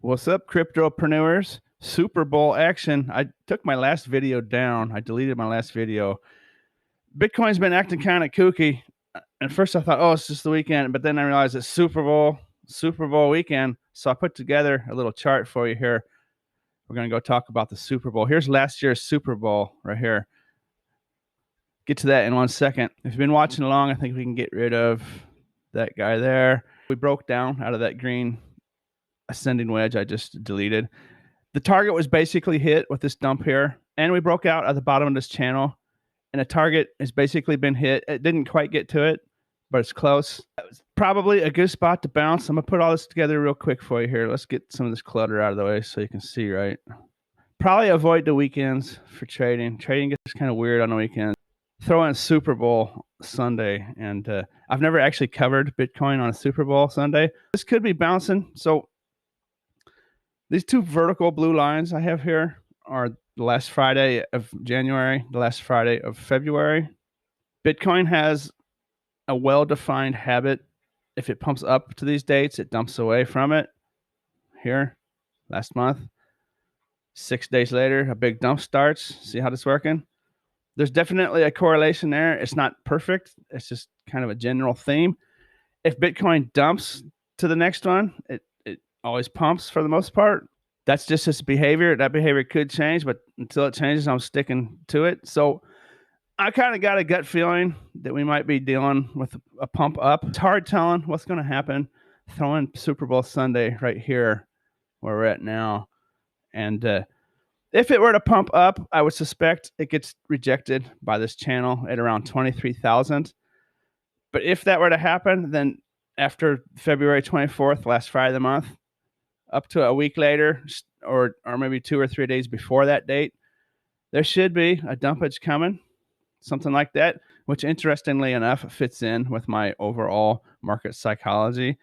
What's up, cryptopreneurs? Super Bowl action. I took my last video down. I deleted my last video. Bitcoin's been acting kind of kooky. At first I thought, oh, it's just the weekend, but then I realized it's Super Bowl weekend. So I put together a little chart for you here. We're going to go talk about the Super Bowl. Here's last year's Super Bowl right here. Get to that in 1 second. If you've been watching along, I think we can get rid of that guy there. We broke down out of that green ascending wedge I just deleted. The target was basically hit with this dump here, and we broke out at the bottom of this channel, and a target has basically been hit. It didn't quite get to it, but it's close. It was probably a good spot to bounce. I'm gonna put all this together real quick for you here. Let's get some of this clutter out of the way so you can see, right? Probably avoid the weekends for trading. Trading gets kind of weird on the weekends. Throw in Super Bowl Sunday, and I've never actually covered Bitcoin on a Super Bowl Sunday. This could be bouncing, so these two vertical blue lines I have here are the last Friday of January, the last Friday of February. Bitcoin has a well-defined habit. If it pumps up to these dates, it dumps away from it. Here, last month. 6 days later, a big dump starts. See how this is working? There's definitely a correlation there. It's not perfect. It's just kind of a general theme. If Bitcoin dumps to the next one, it always pumps for the most part. That's just its behavior. That behavior could change, but until it changes, I'm sticking to it. So I kind of got a gut feeling that we might be dealing with a pump up. It's hard telling what's going to happen. Throw in Super Bowl Sunday right here where we're at now. And if it were to pump up, I would suspect it gets rejected by this channel at around 23,000. But if that were to happen, then after February 24th, last Friday of the month, up to a week later, or maybe 2 or 3 days before that date, there should be a dumpage coming, something like that, which interestingly enough fits in with my overall market psychology.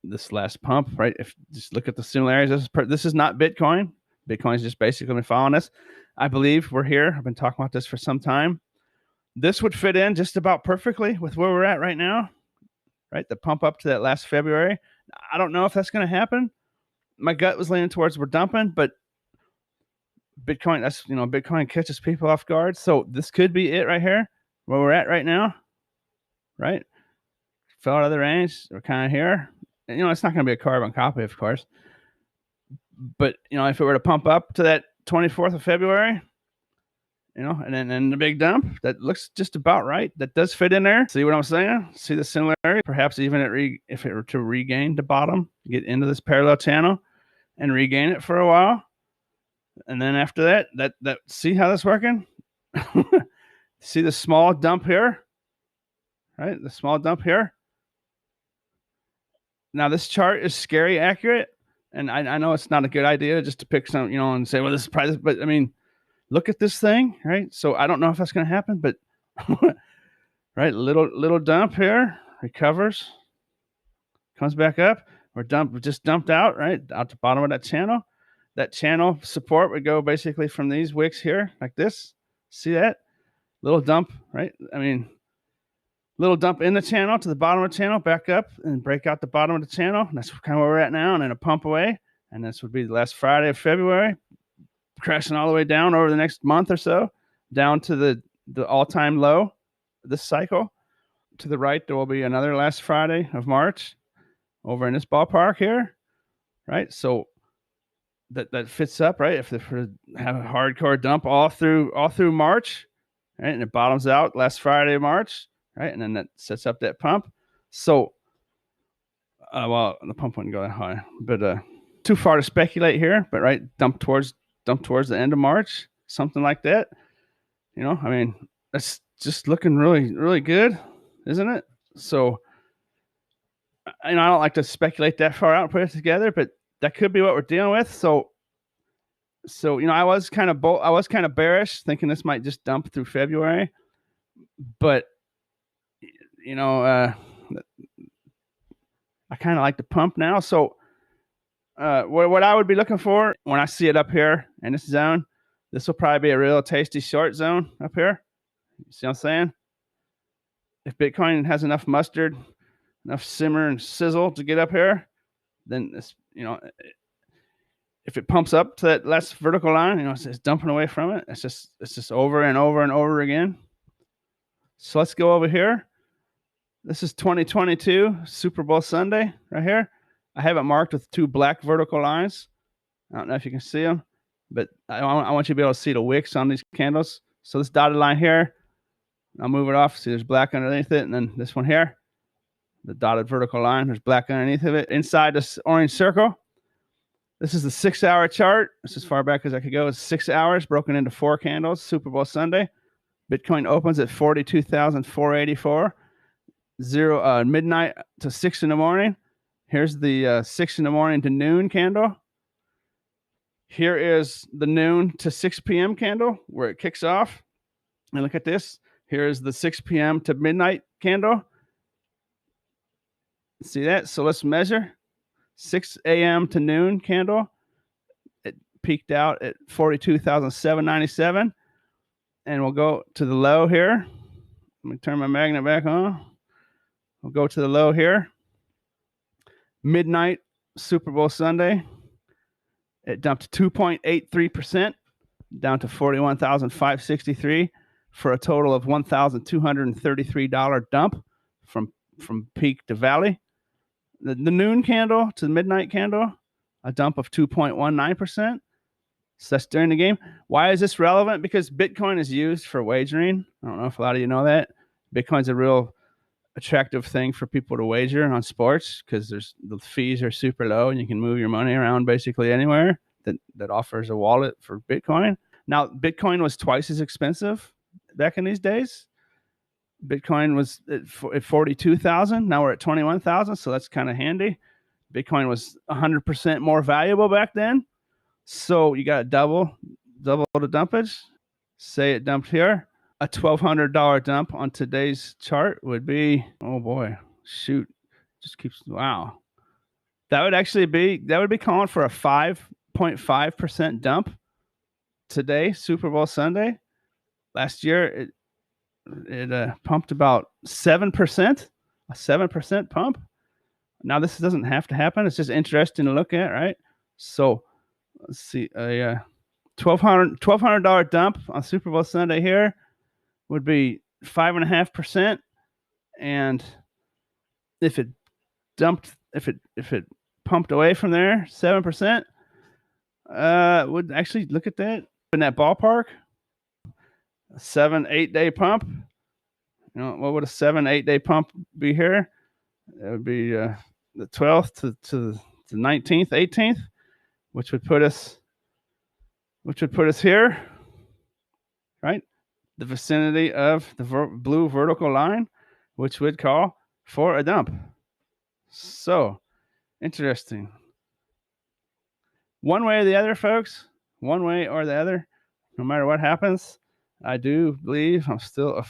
This last pump, right? If just look at the similarities, this is not Bitcoin. Bitcoin's just basically been following us. I believe we're here. I've been talking about this for some time. This would fit in just about perfectly with where we're at right now, right? The pump up to that last February. I don't know if that's going to happen. My gut was leaning towards we're dumping, but Bitcoin, Bitcoin catches people off guard. So this could be it right here, where we're at right now, right? Fell out of the range. We're kind of here. And, it's not going to be a carbon copy, of course. But, if it were to pump up to that 24th of February, and then the big dump, that looks just about right. That does fit in there. See what I'm saying? See the similarity? Perhaps even if it were to regain the bottom, get into this parallel channel and regain it for a while. And then after that see how that's working? See the small dump here? Right? The small dump here. Now this chart is scary accurate. And I know it's not a good idea just to pick some, and say, well, this is price, but I mean, look at this thing, right? So I don't know if that's going to happen, but right, little dump here, recovers, comes back up. We're just dumped out, right, out the bottom of that channel. That channel support would go basically from these wicks here, like this. See that? Little dump, right? I mean, little dump in the channel to the bottom of the channel, back up and break out the bottom of the channel. And that's kind of where we're at now, and then a pump away. And this would be the last Friday of February, crashing all the way down over the next month or so, down to the all-time low this cycle. To the right, there will be another last Friday of March over in this ballpark here, right? So that fits up, right? If we have a hardcore dump all through March, right, and it bottoms out last Friday of March, right, and then that sets up that pump. So, well, the pump wouldn't go that high, but too far to speculate here. But right, dump towards the end of March, something like that. I mean, that's just looking really, really good, isn't it? So, I don't like to speculate that far out and put it together, but that could be what we're dealing with. So I was kind of bearish, thinking this might just dump through February, but I kind of like the pump now. So what I would be looking for when I see it up here in this zone, this will probably be a real tasty short zone up here. You see what I'm saying? If Bitcoin has enough mustard, enough simmer and sizzle to get up here, then this, if it pumps up to that last vertical line, it's dumping away from it. It's just over and over and over again. So let's go over here. This is 2022 Super Bowl Sunday right here. I have it marked with 2 black vertical lines. I don't know if you can see them, but I want you to be able to see the wicks on these candles. So this dotted line here, I'll move it off. See, there's black underneath it. And then this one here, the dotted vertical line, there's black underneath of it. Inside this orange circle, this is the 6-hour chart. It's as far back as I could go. It's 6 hours broken into 4 candles, Super Bowl Sunday. Bitcoin opens at 42,484. Midnight to 6 in the morning. Here's the 6 in the morning to noon candle. Here is the noon to 6 p.m. candle where it kicks off. And look at this. Here's the 6 p.m. to midnight candle. See that? So let's measure. 6 a.m. to noon candle. It peaked out at 42,797. And we'll go to the low here. Let me turn my magnet back on. We'll go to the low here. Midnight Super Bowl Sunday. It dumped 2.83% down to 41,563 for a total of $1,233 dump from peak to valley. The noon candle to the midnight candle, a dump of 2.19%. So that's during the game. Why is this relevant? Because Bitcoin is used for wagering. I don't know if a lot of you know that. Bitcoin's a real attractive thing for people to wager on sports because the fees are super low and you can move your money around basically anywhere that offers a wallet for Bitcoin. Now, Bitcoin was twice as expensive back in these days. Bitcoin was at 42,000. Now we're at 21,000. So that's kind of handy. Bitcoin was 100% more valuable back then. So you got double the dumpage. Say it dumped here. A $1,200 dump on today's chart would be, oh boy, shoot, just keeps, wow. That would be calling for a 5.5% dump today, Super Bowl Sunday. Last year, it pumped about 7%, a 7% pump. Now this doesn't have to happen. It's just interesting to look at, right? So let's see, a $1,200 dump on Super Bowl Sunday here would be 5.5%, and if it pumped away from there 7%, would actually look at that in that ballpark. A 7-8 day pump. What would a 7-8 day pump be here? It would be the 12th to the 19th, 18th, which would put us here, right? The vicinity of the blue vertical line, which would call for a dump. So interesting. One way or the other, folks, one way or the other, no matter what happens, I do believe I'm still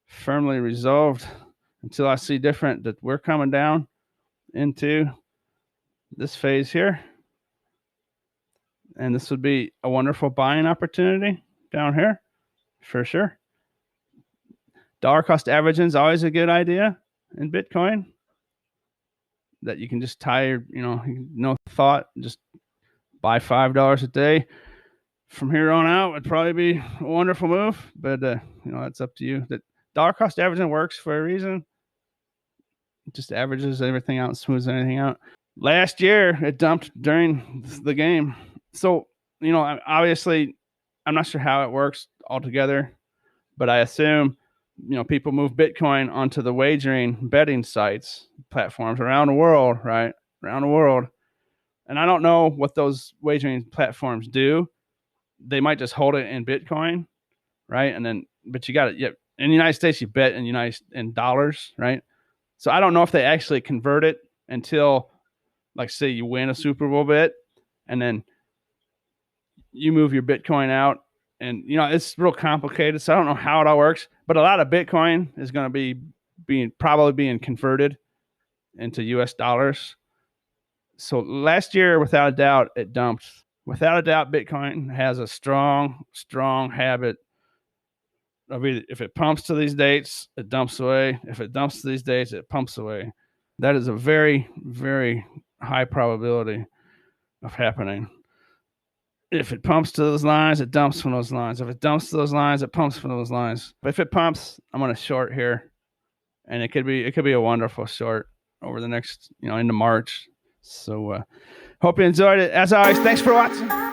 firmly resolved until I see different that we're coming down into this phase here. And this would be a wonderful buying opportunity down here. For sure. Dollar cost averaging is always a good idea in Bitcoin. That you can just tie your, no thought, just buy $5 a day. From here on out, it'd probably be a wonderful move, but that's up to you. That dollar cost averaging works for a reason. It just averages everything out and smooths anything out. Last year, it dumped during the game. So, obviously, I'm not sure how it works altogether, but I assume, people move Bitcoin onto the wagering betting sites, platforms around the world, right? Around the world. And I don't know what those wagering platforms do. They might just hold it in Bitcoin, right? But you got it. Yeah, in the United States, you bet in dollars, right? So I don't know if they actually convert it until, like, say you win a Super Bowl bet, and then you move your Bitcoin out, and it's real complicated. So I don't know how it all works, but a lot of Bitcoin is going to be probably being converted into US dollars. So last year, without a doubt, it dumped. Without a doubt, Bitcoin has a strong habit of either, if it pumps to these dates, it dumps away. If it dumps to these dates, it pumps away. That is a very, very high probability of happening. If it pumps to those lines, it dumps from those lines. If it dumps to those lines, it pumps from those lines. But if it pumps, I'm going to short here, and it could be a wonderful short over the next, into March. So hope you enjoyed it. As always, thanks for watching.